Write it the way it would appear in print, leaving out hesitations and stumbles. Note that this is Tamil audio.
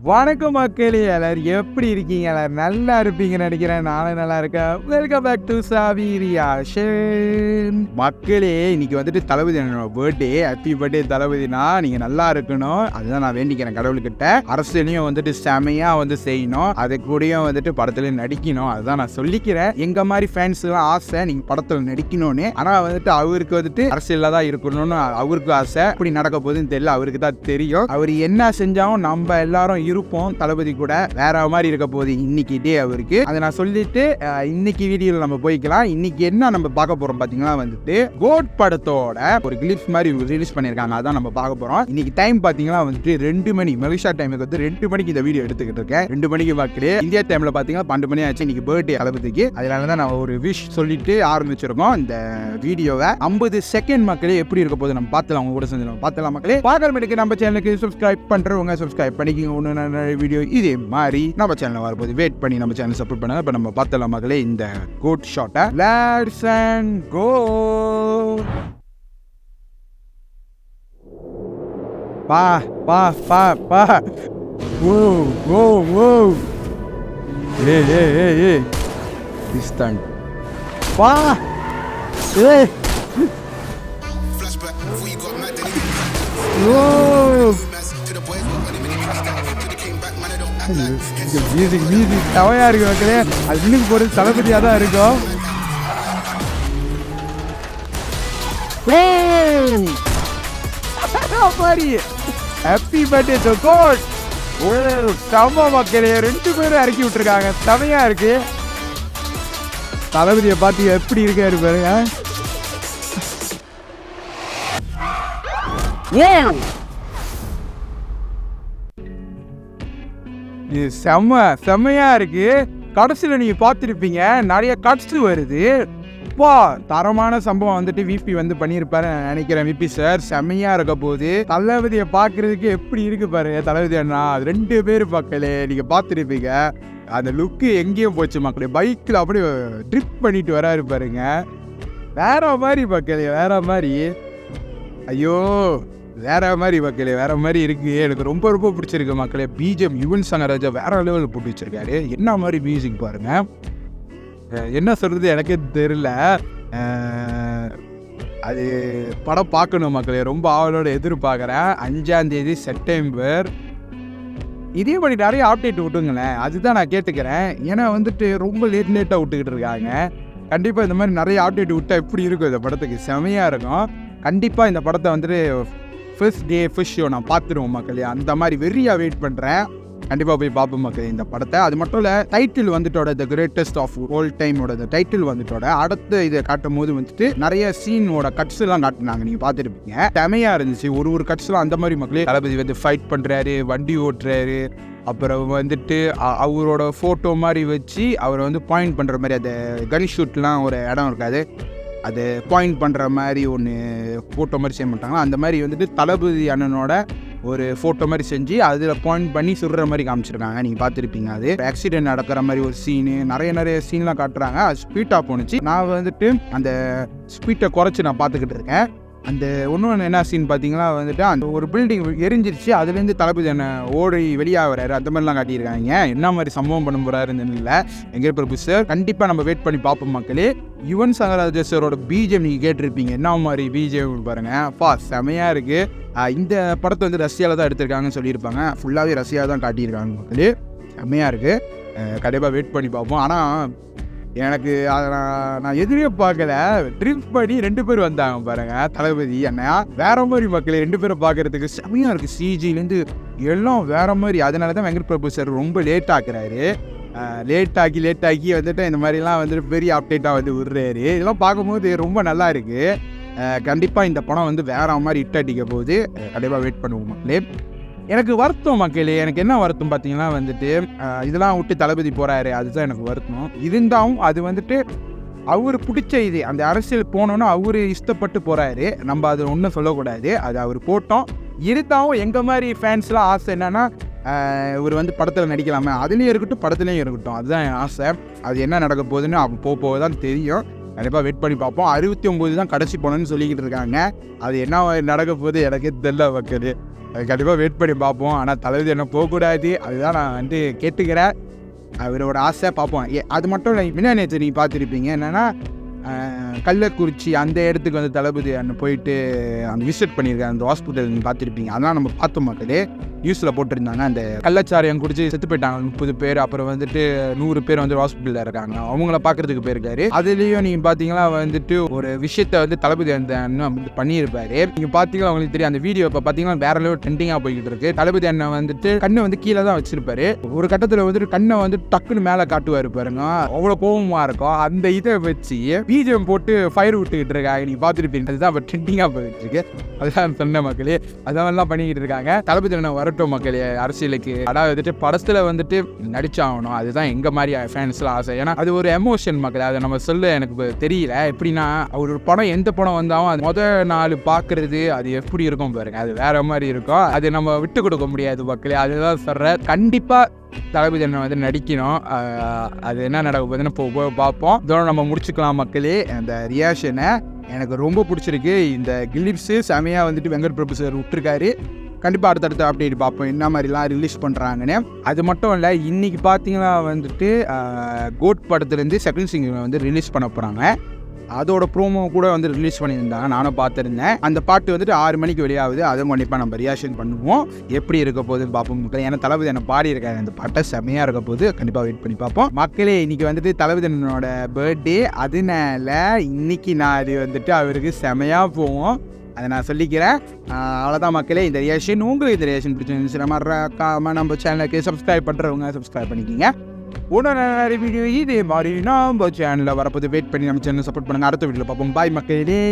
வணக்கம் மக்களே, எல்லாரும் எப்படி இருக்கீங்க? எல்லாரும் நல்லா இருப்பீங்கன்னு நினைக்கிறேன். நானும் நல்லா இருக்கேன். வெல்கம் பேக் டு சாவீரியா ஷேன். மக்களே, இன்னைக்கு வந்துட்டு தளபதி பர்த்டே. ஹாப்பி பர்த்டே தளபதினா, நீங்க நல்லா இருக்கணும், அதுதான் நான் வேண்டிக்கிறேன் கடவுள்கிட்ட. அரசியலையும் வந்துட்டு செமையா செய்யணும், அதை கூடயும் வந்துட்டு படத்துல நடிக்கணும், அதுதான் நான் சொல்லிக்கிறேன். எங்க மாதிரி ஃபேன்ஸ் எல்லாம் ஆசை நீங்க படத்துல நடிக்கணும்னு. ஆனா வந்துட்டு அவருக்கு வந்துட்டு அரசியல்ல தான் இருக்கணும்னு அவருக்கு ஆசை. இப்படி நடக்க போகுதுன்னு தெரியல, அவருக்கு தான் தெரியும். அவர் என்ன செஞ்சாலும் நம்ம எல்லாரும் இருப்போம் தளபதி கூட. வேற மாதிரி இருக்க போகுது இன்னைக்கு டே அவருக்கு. அதை நான் சொல்லிட்டு இன்னைக்கு வீடியோல நம்ம போய்க்கலாம். இன்னைக்கு என்ன நம்ம பார்க்க போறோம் பாத்தீங்கன்னா வந்துட்டு கோட் படத்தோட ஒரு கிளிப்ஸ் மாதிரி ரிலீஸ் பண்ணிருக்காங்க, அதான் நம்ம பார்க்க போறோம். இன்னைக்கு டைம் பாத்தீங்கன்னா வந்துட்டு 2 மணி, மலேசியா டைமுக்கு வந்து 2 மணிக்கு இந்த வீடியோ எடுத்துக்கிட்டு இருக்கேன். 2 மணிக்கு பார்க்கல, இந்தியா டைம்ல பாத்தீங்கன்னா 12 மணி ஆச்சு. இன்னைக்கு பர்த்டே தளபதிக்கு, அதனாலதான் நான் ஒரு விஷ் சொல்லிட்டு ஆரம்பிச்சிருக்கோம் இந்த வீடியோவை. 50 செகண்ட் மக்களே எப்படி இருக்க போது நம்ம பார்த்தலாம், அவங்க கூட செஞ்சு பார்த்தலாம் மக்களே. பார்க்கறதுக்கு நம்ம சேனலுக்கு சப்ஸ்கிரைப் பண்றவங்க சப்ஸ்கிரைப் பண்ணிக்கோங்க. ஒன்று வீடியோ இதே மாதிரி நம்ம சேனல் வரும்போது வெயிட் பண்ணி நம்ம சேனல் சப்போர்ட் பண்ணுங்க. இப்போ நம்ம பார்த்தலாம் மக்களே இந்த கோட் ஷாட்டை. லெட்ஸ் அண்ட் கோ. பா பா பா பா. ஓ ஓ ஓ. ஏய் டிஸ்டன்ட் பா. ஏய் ஓ. மியூசிக் தவையா இருக்கு மக்களே. அது இன்னும் போறது தளபதியா தான் இருக்கும். Happy birthday to GOAT. செம்ம மக்களே, 2 பேரும் இறக்கி விட்டுருக்காங்க, செமையா இருக்கு. தளபதியை பார்த்து எப்படி இருக்காரு பாருங்க. இது செம்மையா இருக்கு. கடைசியில் நீங்க பார்த்துருப்பீங்க நிறைய கட்ஸ் வருது. அப்பா தரமான சம்பவம் வந்துட்டு விபி பண்ணியிருப்பாரு நினைக்கிறேன். விபி சார் செம்மையா இருக்க போது. தளபதியை பார்க்கறதுக்கு எப்படி இருக்கு பாருங்க தளபதி அண்ணா. 2 பேர் பார்க்கல, நீங்க பார்த்துருப்பீங்க. அந்த லுக்கு எங்கேயும் போச்சு மக்களே. பைக்கில் அப்படியே ட்ரிப் பண்ணிட்டு வராரு பாருங்க. வேற மாதிரி பார்க்கல, வேற மாதிரி. ஐயோ வேற மாதிரி மக்களே, வேற மாதிரி இருக்கு. எனக்கு ரொம்ப ரொம்ப பிடிச்சிருக்கு மக்களே. பிஜிஎம் யுவன் சங்கர் ராஜா வேற லெவலில் போட்டு வச்சிருக்காரு. என்ன மாதிரி மியூசிக் பாருங்க. என்ன சொல்றது எனக்கே தெரியல. அது படம் பார்க்கணும் மக்களே, ரொம்ப ஆவலோட எதிர்பார்க்குறேன். 5ஆம் தேதி செப்டம்பர். இதே மாதிரி நிறைய அப்டேட் விட்டுங்களேன், அதுதான் நான் கேட்டுக்கிறேன். ஏன்னா வந்துட்டு ரொம்ப லேட்டாக விட்டுக்கிட்டு இருக்காங்க. கண்டிப்பாக இந்த மாதிரி நிறைய அப்டேட் விட்டால் எப்படி இருக்கும் இந்த படத்துக்கு, செமையாக இருக்கும். கண்டிப்பாக இந்த படத்தை வந்துட்டு ஃபர்ஸ்ட் டே ஃபர்ஸ்ட் ஷோ நான் பார்த்துருவோம் மக்களே. அந்த மாதிரி வெறியாக வெயிட் பண்ணுறேன். கண்டிப்பாக போய் பார்ப்போம் மக்களே இந்த படத்தை. அது மட்டும் இல்லை, டைட்டில் வந்துட்டோட த கிரேட்டஸ்ட் ஆஃப் ஆல் டைமோட டைட்டில் வந்துட்டோட அடுத்து இதை காட்டும் போது வந்துட்டு நிறைய சீனோட கட்ஸ் எல்லாம் காட்டினாங்க, நீங்கள் பார்த்துருப்பீங்க. செமையா இருந்துச்சு ஒரு கட்ஸ்லாம். அந்த மாதிரி மக்களே தளபதி ஃபைட் பண்ணுறாரு, வண்டி ஓட்டுறாரு, அப்புறம் வந்துட்டு அவரோட ஃபோட்டோ மாதிரி வச்சு அவர் பாயிண்ட் பண்ணுற மாதிரி, அந்த கன் ஷூட்லாம் ஒரு இடம் இருக்காது, அது பாயிண்ட் பண்ணுற மாதிரி ஒன்று ஃபோட்டோ மாதிரி செய்ய மாட்டாங்களா, அந்த மாதிரி தளபதி அண்ணனோட ஒரு ஃபோட்டோ மாதிரி செஞ்சு அதில் பாயிண்ட் பண்ணி சுடுற மாதிரி காமிச்சிருக்காங்க, நீங்கள் பார்த்துருப்பீங்க. அது ஆக்சிடென்ட் நடக்கிற மாதிரி ஒரு சீனு, நிறைய சீன்லாம் காட்டுறாங்க. அது ஸ்பீட்டாக போணுச்சு. நான் அந்த ஸ்பீட்டை குறைச்சி நான் பார்த்துக்கிட்டு இருக்கேன். அந்த ஒன்று என்ன சீன் பார்த்தீங்கன்னா அந்த ஒரு பில்டிங் எரிஞ்சிருச்சு, அதுலேருந்து தளபதி என்ன ஓடி வெளியாகிறாரு, அந்த மாதிரிலாம் காட்டியிருக்காங்க. என்ன மாதிரி சம்பவம் பண்ண போகிறாருன்னு இல்லை எங்கே பிரபு சார். கண்டிப்பாக நம்ம வெயிட் பண்ணி பார்ப்போம் மக்களே. யுவன் சங்கர் ராஜா சாரோட பிஜிஎம் நீங்கள் கேட்டிருப்பீங்க, என்ன மாதிரி பிஜிஎம் பாருங்க. செமையாக இருக்குது. இந்த படத்தை ரஷ்யாவில் தான் எடுத்திருக்காங்கன்னு சொல்லியிருப்பாங்க. ஃபுல்லாகவே ரஷ்யாவில் தான் காட்டியிருக்காங்க மக்களே. செமையாக இருக்குது. கண்டிப்பாக வெயிட் பண்ணி பார்ப்போம். ஆனால் எனக்கு அதை நான் எதிரே பார்க்கல. ட்ரிப் பண்ணி 2 பேர் வந்தாங்க பாருங்க தளபதி அண்ணா. வேற மாதிரி மக்களே, 2 பேரை பார்க்கறதுக்கு செமையாக இருக்குது. சிஜிலேருந்து எல்லாம் வேற மாதிரி. அதனால தான் வெங்கட் பிரபு சார் ரொம்ப லேட் ஆக்குறாரு. லேட்டாக்கி இந்த மாதிரிலாம் பெரிய அப்டேட்டாக விடுறாரு. இதெல்லாம் பார்க்கும்போது ரொம்ப நல்லா இருக்குது. கண்டிப்பாக இந்த படம் வேற மாதிரி ஹிட் அடிக்க போகுது. கண்டிப்பாக வெயிட் பண்ணுவோம் மக்களே. எனக்கு வருத்தம் மக்களே. எனக்கு என்ன வருத்தம் பார்த்தீங்கன்னா இதெல்லாம் விட்டு தளபதி போகிறாரு, அதுதான் எனக்கு வருத்தம். இருந்தாலும் அது அவர் பிடிச்ச இது, அந்த அரசியல் போனோன்னா அவர் இஷ்டப்பட்டு போகிறாரு, நம்ம அது ஒன்றும் சொல்லக்கூடாது. அது அவர் போட்டோம். இருந்தாலும் எங்கள் மாதிரி ஃபேன்ஸ்லாம் ஆசை என்னென்னா, இவர் படத்தில் நடிக்கலாமே, அதுலேயும் இருக்கட்டும் படத்துலேயும் இருக்கட்டும், அதுதான் என் ஆசை. அது என்ன நடக்க போகுதுன்னு போக தான் தெரியும். கண்டிப்பாக வெயிட் பண்ணி பார்ப்போம். 69 தான் கடைசி போனோன்னு சொல்லிக்கிட்டு இருக்காங்க. அது என்ன நடக்க போகுது எனக்கே தெரியல மக்கள். அது கண்டிப்பாக வெயிட் பண்ணி பார்ப்போம். ஆனால் தளபதி என்ன போகக்கூடாது, அதுதான் நான் வந்து கேட்டுக்கிறேன். அவரோட ஆசை பார்ப்போம். அது மட்டும் இல்லை, முன்னாடி நேற்று நீங்கள் பார்த்துருப்பீங்க என்னென்னா கள்ளக்குறிச்சி அந்த இடத்துக்கு வந்து தளபதி அண்ணன் போயிட்டு அங்கே விசிட் பண்ணியிருக்காங்க. அந்த ஹாஸ்பிட்டல் நீங்கள் பார்த்துருப்பீங்க. அதெல்லாம் நம்ம பார்த்தோம் மக்களே. நியூஸில் போட்டிருந்தாங்க. அந்த கள்ளச்சாரியம் குடிச்சு செத்து போயிட்டாங்க 30 பேர். அப்புறம் வந்துட்டு 100 பேர் வந்து ஹாஸ்பிட்டலில் இருக்காங்க. அவங்கள பார்க்குறதுக்கு போயிருக்காரு. அதுலேயும் நீங்கள் பார்த்தீங்கன்னா வந்துட்டு ஒரு விஷயத்தை வந்து தளபதி அந்த அண்ணன் வந்து பண்ணியிருப்பாரு. நீங்கள் பார்த்தீங்கன்னா அவங்களுக்கு தெரியும். அந்த வீடியோ இப்போ பார்த்தீங்கன்னா வேற லெவல் ட்ரெண்டிங்காக போய்கிட்டு இருக்கு. தளபதி அண்ணன் வந்துட்டு கண்ணை வந்து கீழே தான் வச்சிருப்பாரு. ஒரு கட்டத்தில் வந்துட்டு கண்ணை வந்து டக்குன்னு மேலே காட்டுவார் பாருங்க. அவ்வளோ கோபமாக இருக்கும். அந்த இதை வச்சு பிஜிஎம் போட்டு ஃபயர் விட்டுக்கிட்டு இருக்காங்க. நீங்கள் பார்த்துருப்பீங்க. அதுதான் இப்போ ட்ரெண்டிங்காக போயிட்டு இருக்கு. அதுதான் சொன்ன மக்களே. அதெல்லாம் பண்ணிக்கிட்டு இருக்காங்க. தளபதி அண்ணன் வரட்டும் மக்களே அரசியலுக்கு. அதாவது வந்துட்டு படத்தில் வந்துட்டு நடிச்சாகணும். அதுதான் எங்க மாதிரி ஃபேன்ஸ்லாம் ஆசை. ஏன்னா அது ஒரு எமோஷன் மக்களே. அதை நம்ம சொல்ல எனக்கு தெரியல. எப்படின்னா ஒரு படம் எந்த படம் வந்தாலும் அது முதல் நாள் பார்க்கறது அது எப்படி இருக்கும் பாருங்க. அது வேற மாதிரி இருக்கும். அது நம்ம விட்டு கொடுக்க முடியாது மக்களே. அதுதான் சொல்கிறேன். கண்டிப்பாக தளபதி அண்ணன் வந்து நடிக்கணும். அது என்ன நடக்க போகுதுன்னு போய் பார்ப்போம். இதோட நம்ம முடிச்சுக்கலாம் மக்களே. அந்த ரியாக்ஷனை எனக்கு ரொம்ப பிடிச்சிருக்கு. இந்த கிளிப்ஸு செமையாக வந்துட்டு வெங்கட் பிரபு சார் விட்டுருக்காரு. கண்டிப்பாக அடுத்தடுத்து அப்டேட் பார்ப்போம் என்ன மாதிரிலாம் ரிலீஸ் பண்ணுறாங்கன்னு. அது மட்டும் இல்லை, இன்றைக்கி பார்த்தீங்கன்னா வந்துட்டு கோட் படத்துலேருந்து செகண்ட் சிங்கிள் வந்து ரிலீஸ் பண்ண போகிறாங்க. அதோட ப்ரோமோ கூட வந்து ரிலீஸ் பண்ணியிருந்தாங்க. நானும் பார்த்துருந்தேன். அந்த பாட்டு வந்துட்டு 6 மணிக்கு வெளியாகுது. அதுவும் கண்டிப்பாக நம்ம ரியாக்ஷன் பண்ணுவோம். எப்படி இருக்க போகுதுன்னு பார்ப்போம் மக்கள். ஏன்னா தளபதி என்ன பாடியிருக்காங்க. அந்த பாட்டை செம்மையாக இருக்க போது. கண்டிப்பாக வெயிட் பண்ணி பார்ப்போம் மக்களே. இன்றைக்கி வந்துட்டு தளபதி அண்ணனோட பர்த்டே. அதனால இன்றைக்கி நான் அது வந்துட்டு அவருக்கு செம்மையாக போவோம். அதை நான் சொல்லிக்கிறேன். அவ்வளோதான் மக்களே. இந்த ரியாக்ஷன் உங்களுக்கு இந்த ரியாக்ஷன் பிடிச்சிருந்துச்சு மறக்காம நம்ம சேனலுக்கு சப்ஸ்கிரைப் பண்ணுறவங்க சப்ஸ்கிரைப் பண்ணிக்கிங்க. நிறைய வீடியோ இதே மாதிரி நம்ம சேனலில் வரப்போது வெயிட் பண்ணி நம்ம சேனல் சப்போர்ட் பண்ணுங்கள். அடுத்த வீடியோவில் பார்ப்போம். பாய் மக்களே.